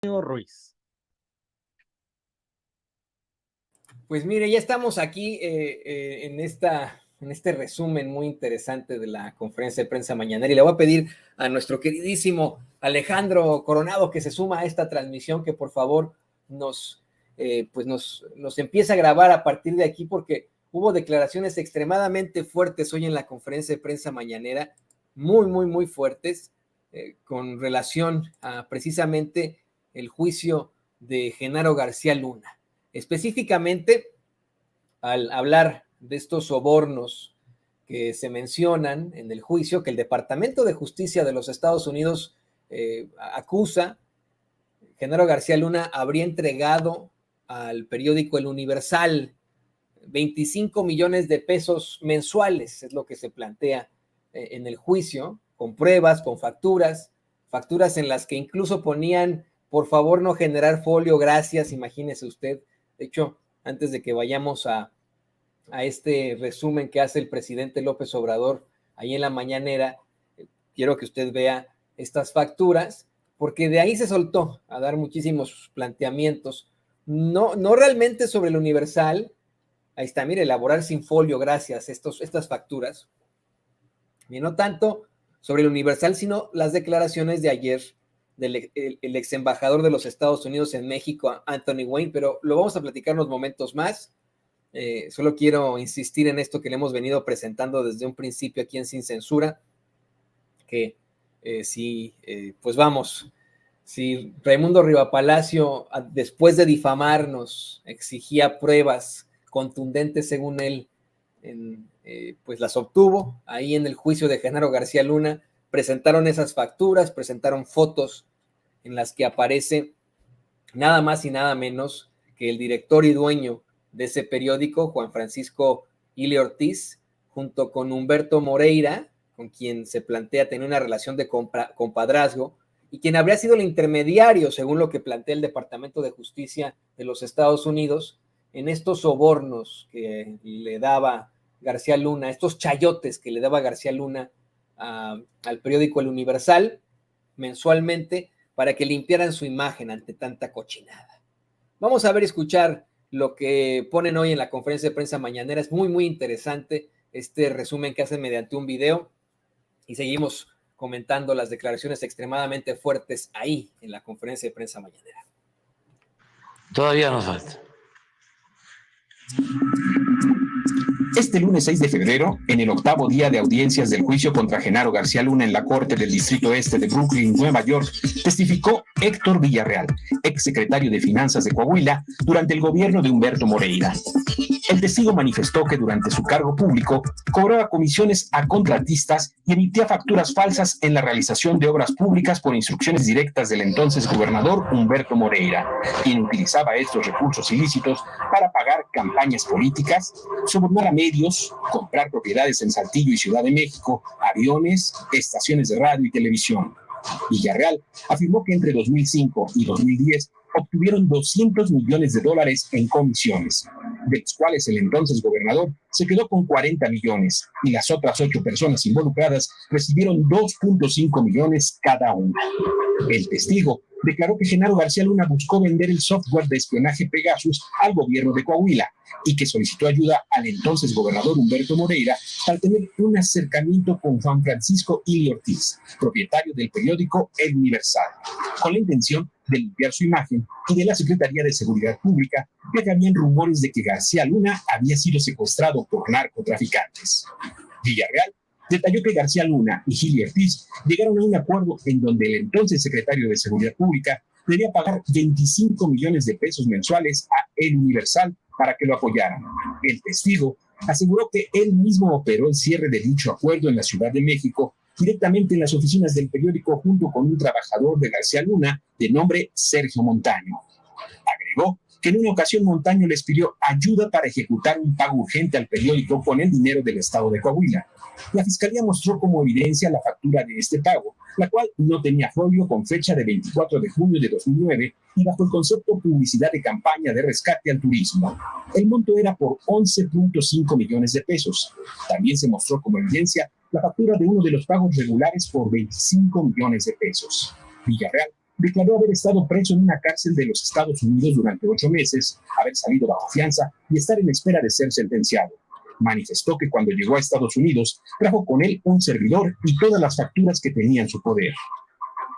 Ruiz. Pues mire, ya estamos aquí en este resumen muy interesante de la conferencia de prensa mañanera y le voy a pedir a nuestro queridísimo Alejandro Coronado que se suma a esta transmisión que por favor nos empiece a grabar a partir de aquí porque hubo declaraciones extremadamente fuertes hoy en la conferencia de prensa mañanera, muy fuertes con relación a precisamente el juicio de Genaro García Luna. Específicamente, al hablar de estos sobornos que se mencionan en el juicio, que el Departamento de Justicia de los Estados Unidos acusa, Genaro García Luna habría entregado al periódico El Universal 25 millones de pesos mensuales, es lo que se plantea en el juicio, con pruebas, con facturas en las que incluso ponían, por favor no generar folio, gracias, imagínese usted. De hecho, antes de que vayamos a este resumen que hace el presidente López Obrador ahí en la mañanera, quiero que usted vea estas facturas, porque de ahí se soltó a dar muchísimos planteamientos, no realmente sobre el Universal. Ahí está, mire, elaborar sin folio, gracias, estas facturas. Y no tanto sobre el Universal, sino las declaraciones de ayer del el ex embajador de los Estados Unidos en México, Anthony Wayne, pero lo vamos a platicar unos momentos más. Solo quiero insistir en esto que le hemos venido presentando desde un principio aquí en Sin Censura, que si Raimundo Rivapalacio, después de difamarnos, exigía pruebas contundentes según él, pues las obtuvo. Ahí en el juicio de Genaro García Luna presentaron esas facturas, presentaron fotos en las que aparece nada más y nada menos que el director y dueño de ese periódico, Juan Francisco Ili Ortiz, junto con Humberto Moreira, con quien se plantea tener una relación de compadrazgo, y quien habría sido el intermediario, según lo que plantea el Departamento de Justicia de los Estados Unidos, en estos sobornos que le daba García Luna, estos chayotes que le daba García Luna al periódico El Universal mensualmente para que limpiaran su imagen ante tanta cochinada. Vamos a ver, escuchar lo que ponen hoy en la conferencia de prensa mañanera. Es muy interesante este resumen que hacen mediante un video y seguimos comentando las declaraciones extremadamente fuertes ahí en la conferencia de prensa mañanera. Todavía nos falta. Este lunes 6 de febrero, en el 8º día de audiencias del juicio contra Genaro García Luna en la Corte del Distrito Este de Brooklyn, Nueva York, testificó Héctor Villarreal, exsecretario de Finanzas de Coahuila, durante el gobierno de Humberto Moreira. El testigo manifestó que durante su cargo público cobraba comisiones a contratistas y emitía facturas falsas en la realización de obras públicas por instrucciones directas del entonces gobernador Humberto Moreira, quien utilizaba estos recursos ilícitos para pagar campañas políticas, sobornar a medios, comprar propiedades en Saltillo y Ciudad de México, aviones, estaciones de radio y televisión. Villarreal afirmó que entre 2005 y 2010 obtuvieron $200 millones en comisiones, de los cuales el entonces gobernador se quedó con 40 millones y las otras 8 personas involucradas recibieron 2.5 millones cada una. El testigo declaró que Genaro García Luna buscó vender el software de espionaje Pegasus al gobierno de Coahuila y que solicitó ayuda al entonces gobernador Humberto Moreira para tener un acercamiento con Juan Francisco Ili Ortiz, propietario del periódico El Universal, con la intención de limpiar su imagen y de la Secretaría de Seguridad Pública, ya que habían rumores de que García Luna había sido secuestrado por narcotraficantes. Villarreal detalló que García Luna y Ili Ortiz llegaron a un acuerdo en donde el entonces secretario de Seguridad Pública debía pagar 25 millones de pesos mensuales a El Universal para que lo apoyaran. El testigo aseguró que él mismo operó el cierre de dicho acuerdo en la Ciudad de México, directamente en las oficinas del periódico junto con un trabajador de García Luna de nombre Sergio Montaño. Agregó que en una ocasión Montaño les pidió ayuda para ejecutar un pago urgente al periódico con el dinero del estado de Coahuila. La fiscalía mostró como evidencia la factura de este pago, la cual no tenía folio, con fecha de 24 de junio de 2009 y bajo el concepto publicidad de campaña de rescate al turismo. El monto era por 11.5 millones de pesos. También se mostró como evidencia la factura de uno de los pagos regulares por 25 millones de pesos. Villarreal declaró haber estado preso en una cárcel de los Estados Unidos durante 8 meses, haber salido bajo fianza y estar en espera de ser sentenciado. Manifestó que cuando llegó a Estados Unidos, trajo con él un servidor y todas las facturas que tenía en su poder.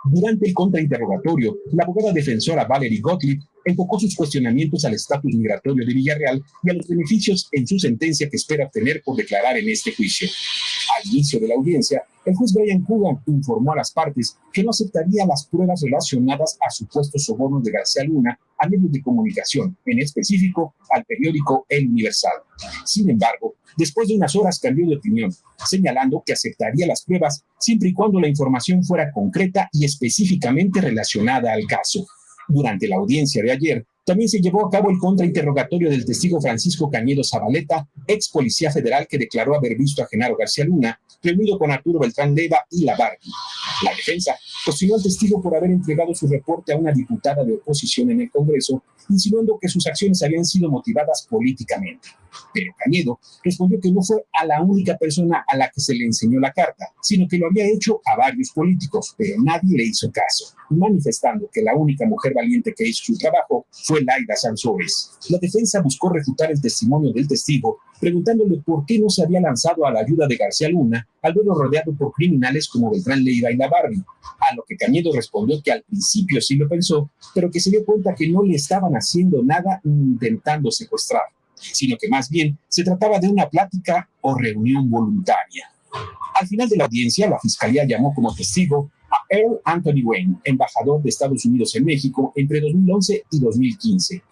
Durante el contrainterrogatorio, la abogada defensora Valerie Gottlieb enfocó sus cuestionamientos al estatus migratorio de Villarreal y a los beneficios en su sentencia que espera obtener por declarar en este juicio. Al inicio de la audiencia, el juez Brian Coogan informó a las partes que no aceptaría las pruebas relacionadas a supuestos sobornos de García Luna a medios de comunicación, en específico al periódico El Universal. Sin embargo, después de unas horas cambió de opinión, señalando que aceptaría las pruebas siempre y cuando la información fuera concreta y específicamente relacionada al caso. Durante la audiencia de ayer, también se llevó a cabo el contrainterrogatorio del testigo Francisco Cañedo Zabaleta, ex policía federal que declaró haber visto a Genaro García Luna reunido con Arturo Beltrán Leiva y la Barbie. La defensa cuestionó al testigo por haber entregado su reporte a una diputada de oposición en el Congreso, insinuando que sus acciones habían sido motivadas políticamente. Pero Cañedo respondió que no fue a la única persona a la que se le enseñó la carta, sino que lo había hecho a varios políticos, pero nadie le hizo caso, manifestando que la única mujer valiente que hizo su trabajo fue Laida Sansores. La defensa buscó refutar el testimonio del testigo, preguntándole por qué no se había lanzado a la ayuda de García Luna al verlo rodeado por criminales como Beltrán Leiva y la Barbie, a lo que Cañedo respondió que al principio sí lo pensó, pero que se dio cuenta que no le estaban haciendo nada intentando secuestrar, sino que más bien se trataba de una plática o reunión voluntaria. Al final de la audiencia, la fiscalía llamó como testigo a Earl Anthony Wayne, embajador de Estados Unidos en México entre 2011 y 2015.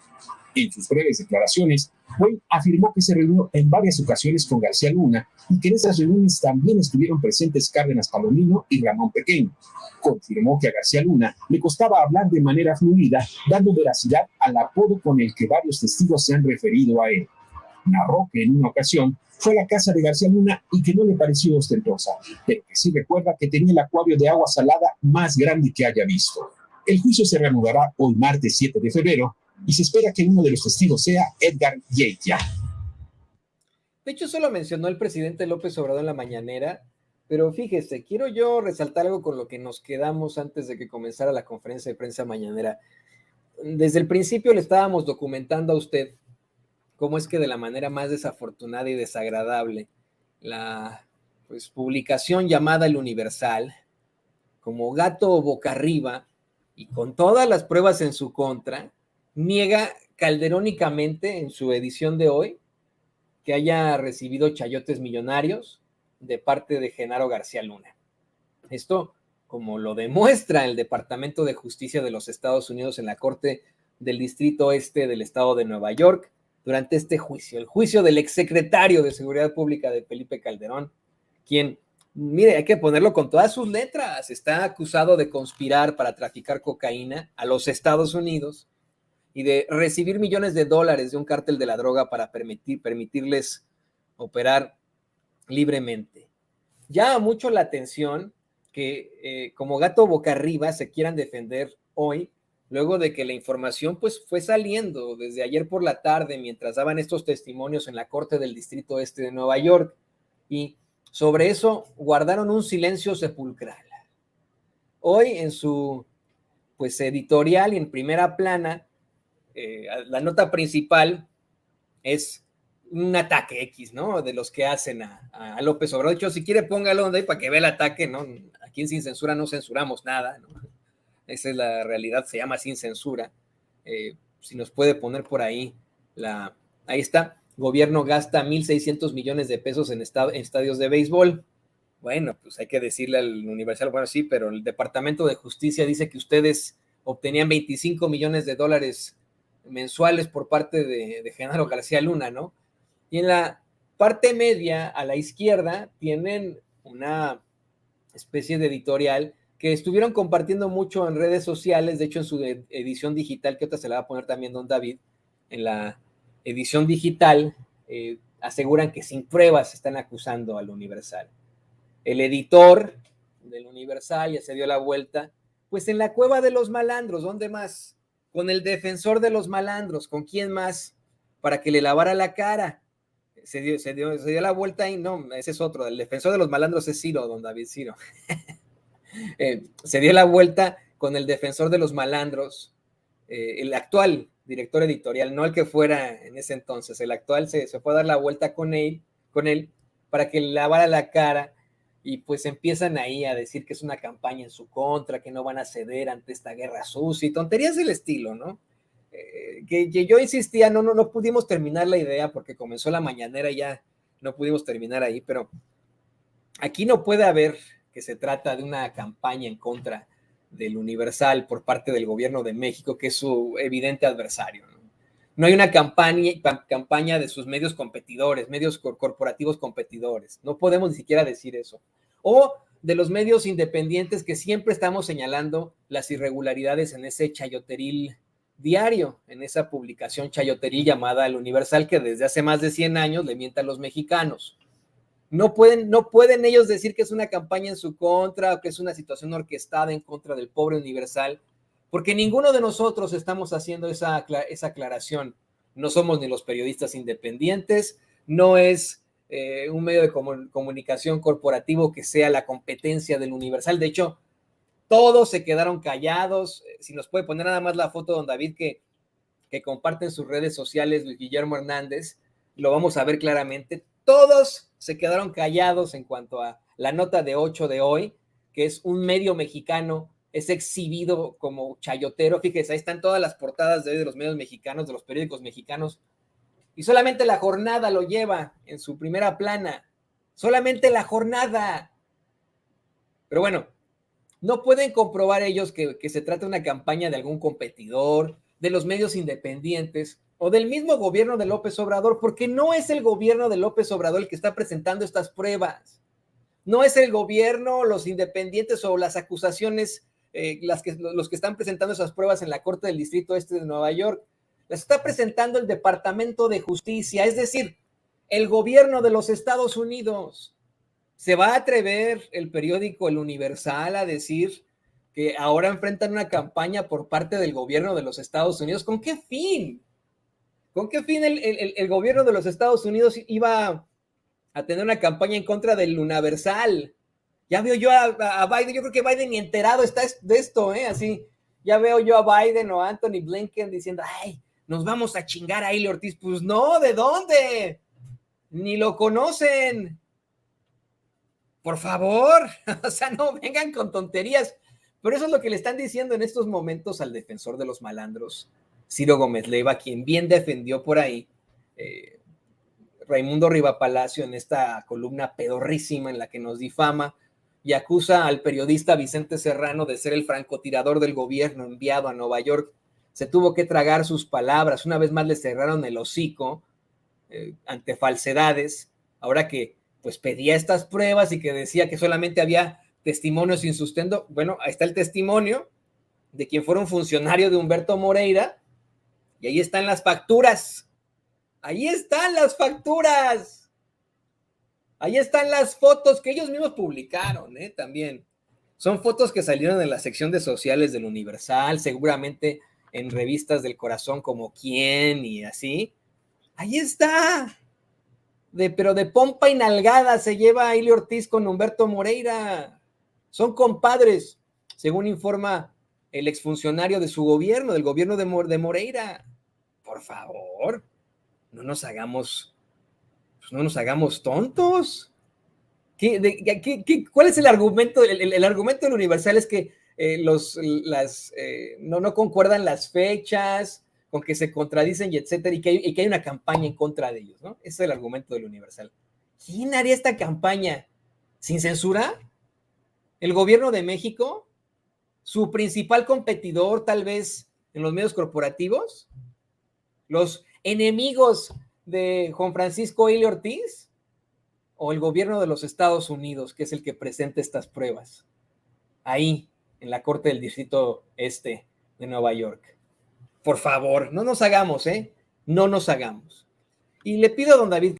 En sus breves declaraciones, Wayne afirmó que se reunió en varias ocasiones con García Luna y que en esas reuniones también estuvieron presentes Cárdenas Palomino y Ramón Pequeño. Confirmó que a García Luna le costaba hablar de manera fluida, dando veracidad al apodo con el que varios testigos se han referido a él. Narró que en una ocasión fue a la casa de García Luna y que no le pareció ostentosa, pero que sí recuerda que tenía el acuario de agua salada más grande que haya visto. El juicio se reanudará hoy martes 7 de febrero y se espera que uno de los testigos sea Edgar Yeitia. De hecho, solo mencionó el presidente López Obrador en la mañanera, pero fíjese, quiero yo resaltar algo con lo que nos quedamos antes de que comenzara la conferencia de prensa mañanera. Desde el principio le estábamos documentando a usted cómo es que de la manera más desafortunada y desagradable, la publicación llamada El Universal, como gato boca arriba y con todas las pruebas en su contra, niega calderónicamente en su edición de hoy que haya recibido chayotes millonarios de parte de Genaro García Luna. Esto, como lo demuestra el Departamento de Justicia de los Estados Unidos en la Corte del Distrito Este del Estado de Nueva York, durante este juicio, el juicio del exsecretario de Seguridad Pública de Felipe Calderón, quien, mire, hay que ponerlo con todas sus letras, está acusado de conspirar para traficar cocaína a los Estados Unidos y de recibir millones de dólares de un cártel de la droga para permitirles operar libremente. Llama mucho la atención que como gato boca arriba se quieran defender hoy, luego de que la información fue saliendo desde ayer por la tarde mientras daban estos testimonios en la Corte del Distrito Este de Nueva York, y sobre eso guardaron un silencio sepulcral. Hoy en su editorial y en primera plana, la nota principal es un ataque X, ¿no? De los que hacen a López Obrador. De hecho, si quiere, póngalo ahí para que vea el ataque, ¿no? Aquí en Sin Censura no censuramos nada, ¿no? Esa es la realidad, se llama Sin Censura. Si nos puede poner por ahí, ahí está. Gobierno gasta 1,600 millones de pesos en estadios de béisbol. Bueno, pues hay que decirle al Universal, bueno, sí, pero el Departamento de Justicia dice que ustedes obtenían 25 millones de dólares mensuales por parte de Genaro García Luna, ¿no? Y en la parte media, a la izquierda, tienen una especie de editorial que estuvieron compartiendo mucho en redes sociales. De hecho, en su edición digital, que otra se la va a poner también don David, en la edición digital aseguran que sin pruebas están acusando al Universal. El editor del Universal ya se dio la vuelta, pues en la cueva de los malandros. ¿Dónde más? Con el defensor de los malandros. ¿Con quién más? Para que le lavara la cara. Se dio la vuelta ahí. No, ese es otro. El defensor de los malandros es Ciro, don David Ciro. Se dio la vuelta con el defensor de los malandros, el actual director editorial, no el que fuera en ese entonces, el actual se fue a dar la vuelta con él para que le lavara la cara, y pues empiezan ahí a decir que es una campaña en su contra, que no van a ceder ante esta guerra sucia y tonterías del estilo, ¿no? Que yo insistía, no pudimos terminar la idea porque comenzó la mañanera y ya no pudimos terminar ahí, pero aquí no puede haber que se trata de una campaña en contra del Universal por parte del gobierno de México, que es su evidente adversario, ¿no? No hay una campaña de sus medios competidores, medios corporativos competidores. No podemos ni siquiera decir eso. O de los medios independientes que siempre estamos señalando las irregularidades en ese chayoteril diario, en esa publicación chayoteril llamada El Universal, que desde hace más de 100 años le mienta a los mexicanos. No pueden ellos decir que es una campaña en su contra o que es una situación orquestada en contra del pobre Universal, porque ninguno de nosotros estamos haciendo esa aclaración. No somos ni los periodistas independientes, no es un medio de comunicación corporativo que sea la competencia del Universal. De hecho, todos se quedaron callados. Si nos puede poner nada más la foto, don David, que comparte en sus redes sociales Luis Guillermo Hernández, lo vamos a ver claramente. Todos se quedaron callados en cuanto a la nota de 8 de hoy, que es un medio mexicano, es exhibido como chayotero. Fíjese, ahí están todas las portadas de hoy de los medios mexicanos, de los periódicos mexicanos, y solamente La Jornada lo lleva en su primera plana. Solamente La Jornada. Pero bueno, no pueden comprobar ellos que se trata de una campaña de algún competidor, de los medios independientes o del mismo gobierno de López Obrador, porque no es el gobierno de López Obrador el que está presentando estas pruebas. No es el gobierno, los independientes o las acusaciones, los que están presentando esas pruebas en la Corte del Distrito Este de Nueva York. Las está presentando el Departamento de Justicia, es decir, el gobierno de los Estados Unidos. ¿Se va a atrever el periódico El Universal a decir que ahora enfrentan una campaña por parte del gobierno de los Estados Unidos? ¿Con qué fin? ¿Con qué fin el gobierno de los Estados Unidos iba a tener una campaña en contra del Universal? Ya veo yo a Biden, yo creo que Biden ni enterado está de esto, así. Ya veo yo a Biden o a Anthony Blinken diciendo, ay, nos vamos a chingar a Ili Ortiz. Pues no, ¿de dónde? Ni lo conocen. Por favor, o sea, no vengan con tonterías. Pero eso es lo que le están diciendo en estos momentos al defensor de los malandros, Ciro Gómez Leiva, quien bien defendió por ahí Raimundo Rivapalacio en esta columna pedorrísima en la que nos difama y acusa al periodista Vicente Serrano de ser el francotirador del gobierno enviado a Nueva York. Se tuvo que tragar sus palabras. Una vez más le cerraron el hocico ante falsedades. Ahora que pues pedía estas pruebas y que decía que solamente había testimonios sin sustento. Bueno, ahí está el testimonio de quien fuera un funcionario de Humberto Moreira, y ahí están las facturas. Ahí están las facturas. Ahí están las fotos que ellos mismos publicaron, también. Son fotos que salieron en la sección de sociales del Universal, seguramente en revistas del corazón como Quién y así. Ahí está. Pero de pompa y nalgada se lleva a Ili Ortiz con Humberto Moreira. Son compadres, según informa el exfuncionario de su gobierno, del gobierno de Moreira. Por favor, no nos hagamos tontos. ¿Cuál es el argumento? El argumento del Universal es que no concuerdan las fechas, con que se contradicen y etcétera, y que hay una campaña en contra de ellos, ¿no? Ese es el argumento del Universal. ¿Quién haría esta campaña? ¿Sin censura? ¿El gobierno de México? ¿Su principal competidor, tal vez, en los medios corporativos? ¿Los enemigos de Juan Francisco Ili Ortiz? ¿O el gobierno de los Estados Unidos, que es el que presenta estas pruebas? Ahí, en la Corte del Distrito Este de Nueva York. Por favor, no nos hagamos, no nos hagamos. Y le pido a don David